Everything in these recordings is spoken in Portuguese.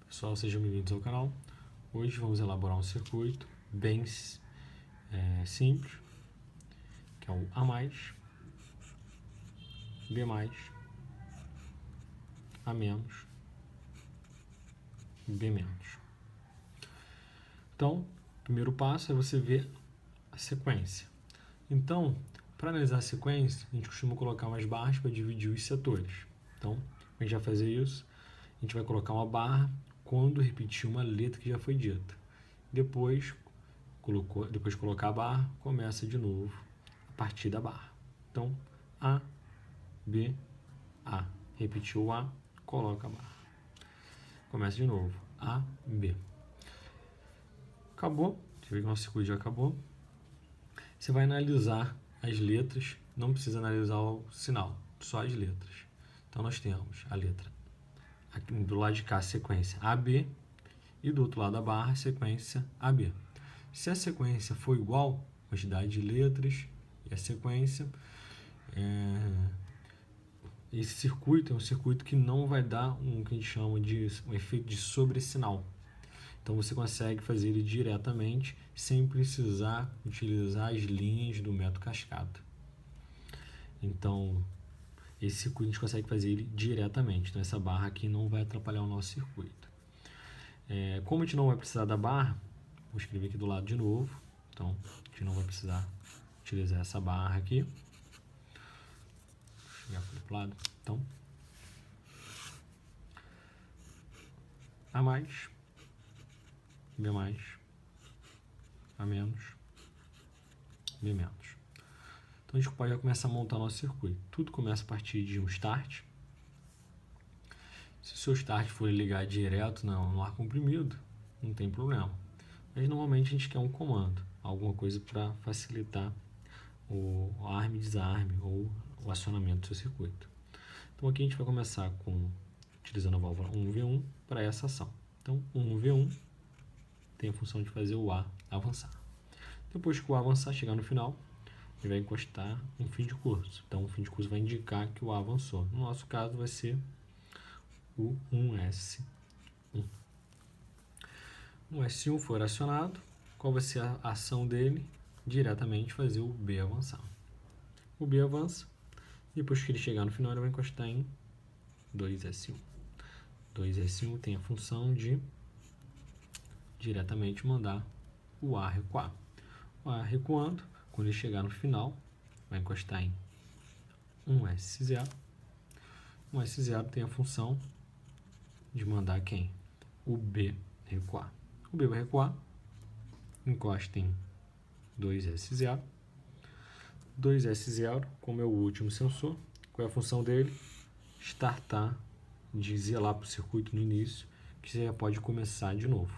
Pessoal, sejam bem-vindos ao canal. Hoje vamos elaborar um circuito bem simples, que é o A+, B+, A-, B-. Então, o primeiro passo é você ver a sequência. Então, para analisar a sequência, a gente costuma colocar umas barras para dividir os setores. Então, a gente vai fazer isso. A gente vai colocar uma barra quando repetir uma letra que já foi dita. Depois colocar a barra, começa de novo a partir da barra. Então, A, B, A. Repetiu o A, coloca a barra. Começa de novo. A, B. Acabou. Você vê que o nosso circuito já acabou. Você vai analisar as letras. Não precisa analisar o sinal, só as letras. Então, nós temos a letra aqui do lado de cá, a sequência AB, e do outro lado da barra, a sequência AB. Se a sequência for igual, quantidade de letras e a sequência, esse circuito é um circuito que não vai dar um que a gente chama de um efeito de sobressinal. Então você consegue fazer ele diretamente sem precisar utilizar as linhas do método cascata. Então, esse circuito a gente consegue fazer ele diretamente. Então essa barra aqui não vai atrapalhar o nosso circuito. Como a gente não vai precisar da barra, vou escrever aqui do lado de novo. Então, a gente não vai precisar utilizar essa barra aqui. Vou chegar para o outro lado. Então, A+, B+, A-, B-. Então, a gente pode já começar a montar nosso circuito. Tudo começa a partir de um start. Se o seu start for ligar direto no ar comprimido, não tem problema. Mas normalmente a gente quer um comando, alguma coisa para facilitar o arme, desarme ou o acionamento do seu circuito. Então aqui a gente vai começar utilizando a válvula 1V1 para essa ação. Então 1V1 tem a função de fazer o A avançar. Depois que o A avançar, chegar no final, ele vai encostar um fim de curso. Então o fim de curso vai indicar que o A avançou. No nosso caso vai ser o 1S1. O S1 for acionado, qual vai ser a ação dele? Diretamente fazer o B avançar. O B avança, depois que ele chegar no final, ele vai encostar em 2S1. 2S1 tem a função de diretamente mandar o A recuar. O A recuando, quando ele chegar no final, vai encostar em 1S0. 1S0 tem a função de mandar quem? O B recuar. O B vai recuar, encosta em 2S0. 2S0, como é o último sensor, qual é a função dele? Startar, dizer lá para o circuito no início que você já pode começar de novo.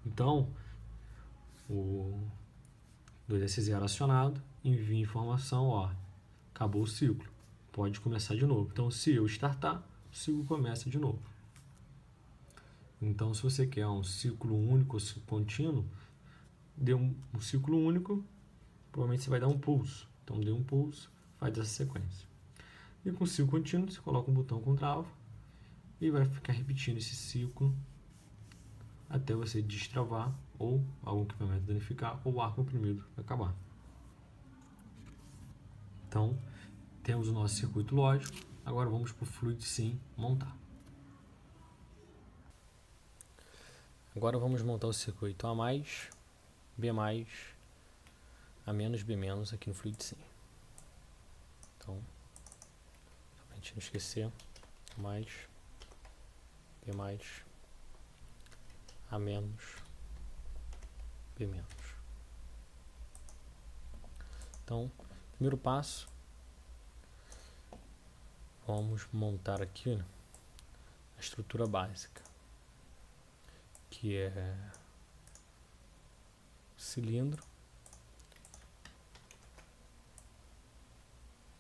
Então, o 2S0 acionado envia informação, ó, acabou o ciclo, pode começar de novo. Então, se eu startar, o ciclo começa de novo. Então, se você quer um ciclo único ou ciclo contínuo, dê um ciclo único, provavelmente você vai dar um pulso. Então, dê um pulso, faz essa sequência. E com o ciclo contínuo, você coloca um botão com trava e vai ficar repetindo esse ciclo até você destravar ou algum equipamento danificar ou o ar comprimido acabar. Então, temos o nosso circuito lógico. Agora vamos para o Fluid Sim montar. Agora vamos montar o circuito A+, B+, A-, B- aqui no Fluid Sim. Então, para a gente não esquecer, A+, B+, A-, B-. Então, primeiro passo, vamos montar aqui a estrutura básica, que é cilindro,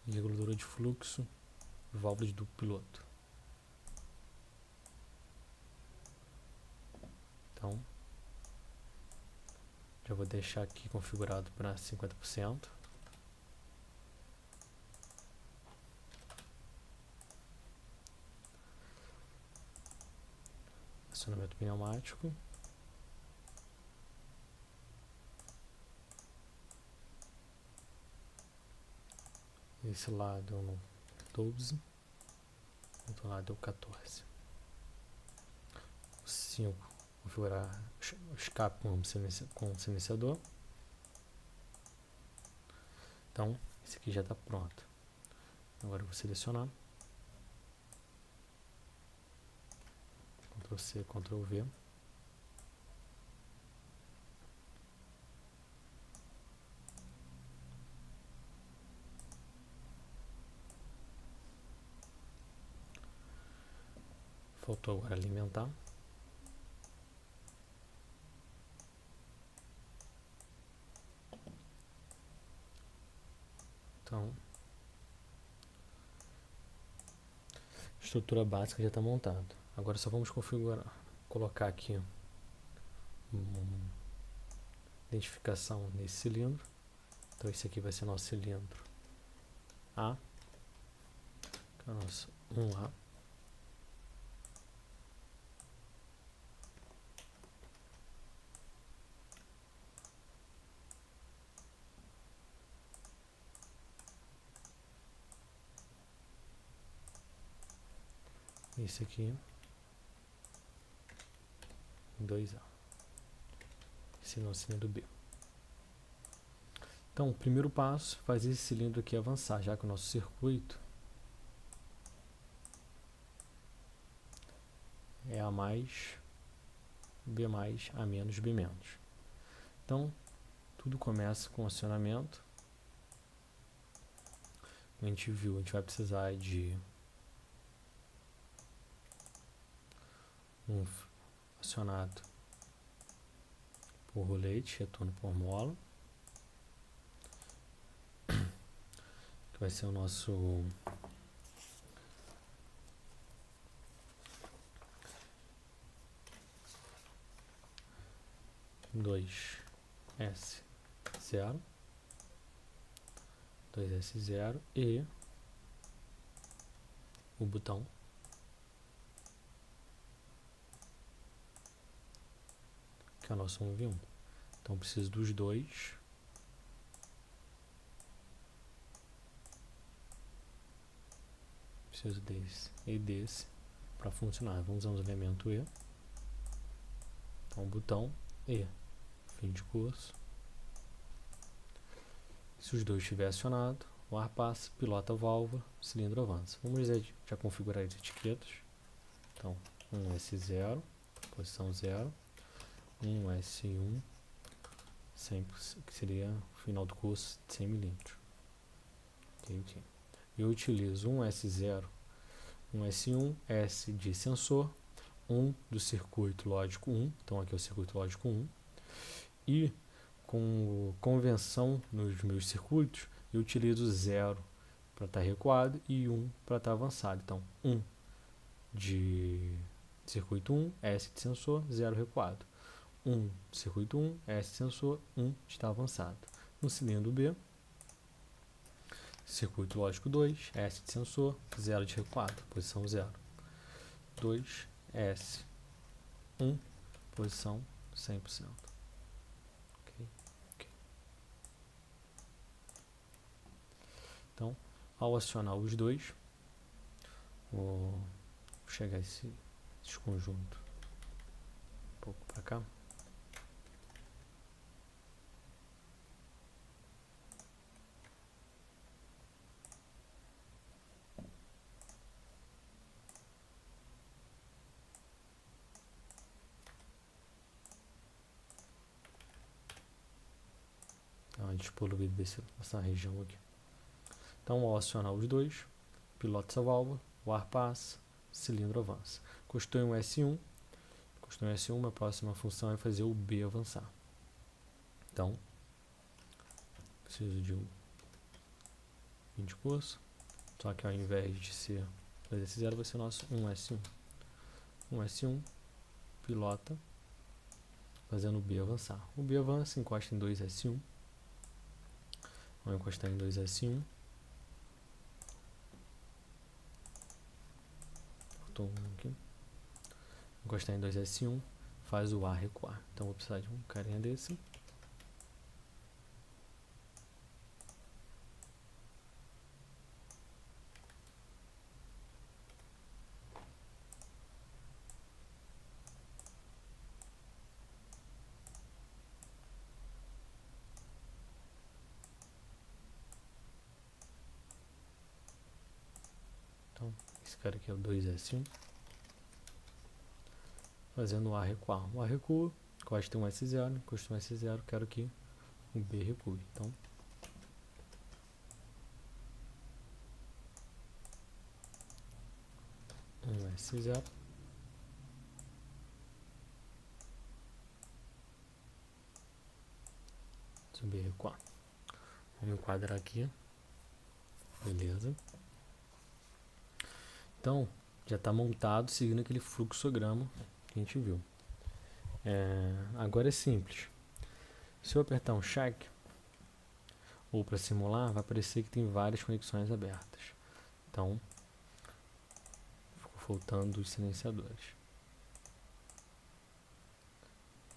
reguladora de fluxo, válvula de duplo piloto. Então, já vou deixar aqui configurado para 50%. acionamento pneumático. Esse lado é o 12, outro lado é o 14. O 5, configurar o escape com silenciador. Então, esse aqui já está pronto. Agora eu vou selecionar. Ctrl C, Ctrl V. Faltou agora alimentar. Então, a estrutura básica já está montada. Agora só vamos configurar, colocar aqui uma identificação nesse cilindro. Então esse aqui vai ser nosso cilindro A, que é o nosso 1A. Esse aqui 2A. Esse é o nosso cilindro B. Então, o primeiro passo é fazer esse cilindro aqui avançar, já que o nosso circuito é A mais, B mais, A menos, B menos. Então, tudo começa com acionamento. Como a gente viu, a gente vai precisar de um acionado por rolete, retorno por mola, que vai ser o nosso dois S0 e o botão que é o nosso 1V1. Então preciso dos dois. Preciso desse e desse para funcionar. Vamos usar o elemento E. Então botão E, fim de curso. Se os dois estiverem acionados, o ar passa, pilota a válvula, o cilindro avança. Vamos já configurar as etiquetas. Então, 1S0, posição 0, 1S1, que seria o final do curso de 100 mm. Okay. Eu utilizo 1S0, 1S1, S de sensor, 1 do circuito lógico 1, então aqui é o circuito lógico 1, e com convenção nos meus circuitos, eu utilizo 0 para estar recuado e 1 para estar avançado. Então, 1 de circuito 1, S de sensor, 0 recuado. 1 de circuito 1, S de sensor, 1 de estar avançado. No cilindro B, circuito lógico 2, S de sensor, 0 de recuado, posição 0. 2, S, 1, posição 100%. Então, ao acionar os dois, vou chegar esse conjunto um pouco para cá. Então, a gente poluir dessa região aqui. Então, ao acionar os dois, pilota essa válvula, o ar passa, o cilindro avança. Encostou em um S1, a próxima função é fazer o B avançar. Então, preciso de um fim de curso, só que ao invés de ser 2S0, vai ser o nosso 1S1. 1S1, pilota, fazendo o B avançar. O B avança, encosta em 2S1. Vamos encostar em 2S1. Aqui. encostar em 2S1, faz o ar recuar. Então vou precisar de um carinha desse. Então, esse cara aqui é o 2S1. Fazendo o ar recuar. O ar recua, encosta em um S0, encosta em um S0, quero que o B recue. Então, um S0. Subir recuar. Vamos enquadrar aqui. Beleza. Então, já está montado seguindo aquele fluxograma que a gente viu. Agora é simples. Se eu apertar um check, ou para simular, vai aparecer que tem várias conexões abertas. Então, ficou faltando os silenciadores.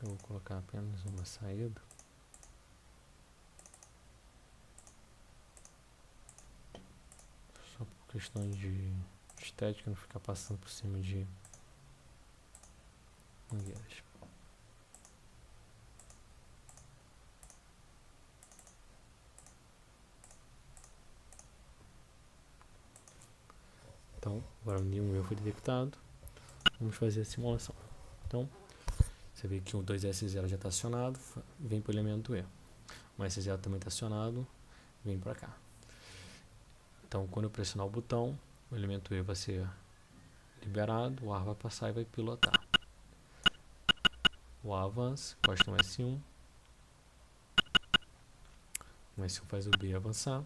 Eu vou colocar apenas uma saída. Só por questões de estética, não ficar passando por cima de mangueiras. Então, agora nenhum erro foi detectado. Vamos fazer a simulação. Então, você vê que o 2S0 já está acionado, vem para o elemento E. O S0 também está acionado, vem para cá. Então, quando eu pressionar o botão, o elemento E vai ser liberado, o ar vai passar e vai pilotar. O ar avança, encosta no S1. O S1 faz o B avançar.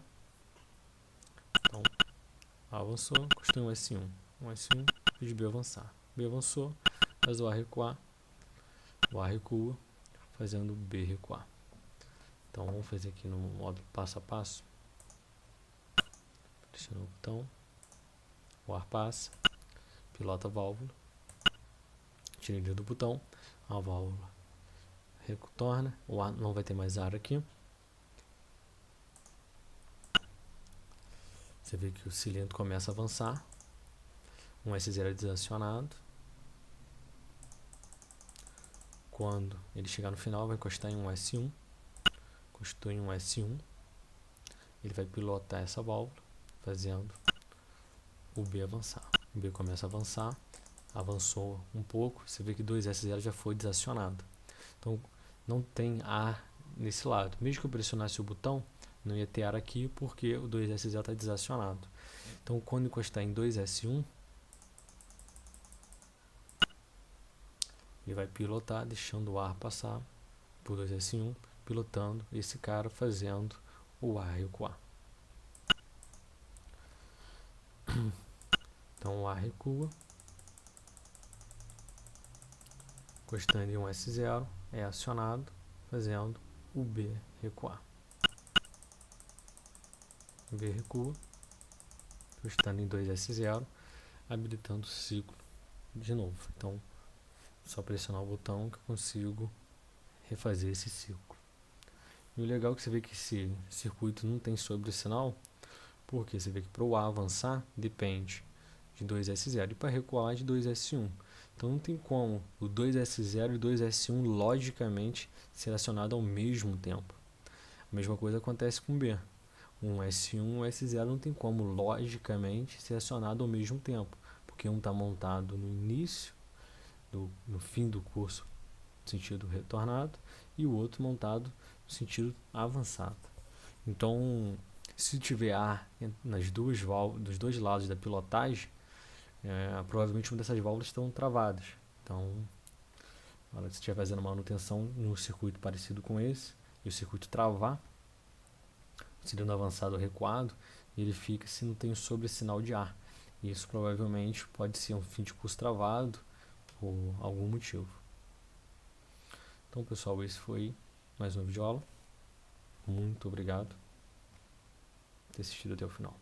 Então, avançou, encostou em S1. O S1 fez B avançar. B avançou, faz o ar recuar. O ar recua, fazendo o B recuar. Então, vamos fazer aqui no modo passo a passo. Pressionou o botão. O ar passa. Pilota a válvula. Tira ele do botão. A válvula retorna. O ar não vai ter mais ar aqui. Você vê que o cilindro começa a avançar. Um S0 é desacionado. Quando ele chegar no final, vai encostar em um S1. Encostou em um S1. Ele vai pilotar essa válvula, fazendo o B avançar. O B começa a avançar. Avançou um pouco. Você vê que 2S0 já foi desacionado. Então, não tem ar nesse lado. Mesmo que eu pressionasse o botão, não ia ter ar aqui porque o 2S0 está desacionado. Então, quando encostar em 2S1, ele vai pilotar, deixando o ar passar por 2S1, pilotando esse cara, fazendo o ar recuar. Então, o ar recua, encostando em um S0, é acionado, fazendo o B recuar. O B recua, encostando em 2S0, habilitando o ciclo de novo. Então, só pressionar o botão que eu consigo refazer esse ciclo. E o legal é que você vê que esse circuito não tem sobressinal, porque você vê que para o A avançar depende de 2S0 e para recuar de 2S1. Então não tem como o 2S0 e o 2S1 logicamente ser acionado ao mesmo tempo. A mesma coisa acontece com B. Um S1 e um S0 não tem como logicamente ser acionado ao mesmo tempo, porque um está montado no início, no fim do curso, no sentido retornado, e o outro montado no sentido avançado. Então, se tiver ar nas duas válvulas, dos dois lados da pilotagem, provavelmente uma dessas válvulas estão travadas. Então, na hora que você estiver fazendo manutenção num circuito parecido com esse, e o circuito travar, o cilindro avançado ou recuado, ele fica se não tem sobressinal de ar. E isso provavelmente pode ser um fim de curso travado por algum motivo. Então, pessoal, esse foi mais um vídeo aula. Muito obrigado por ter assistido até o final.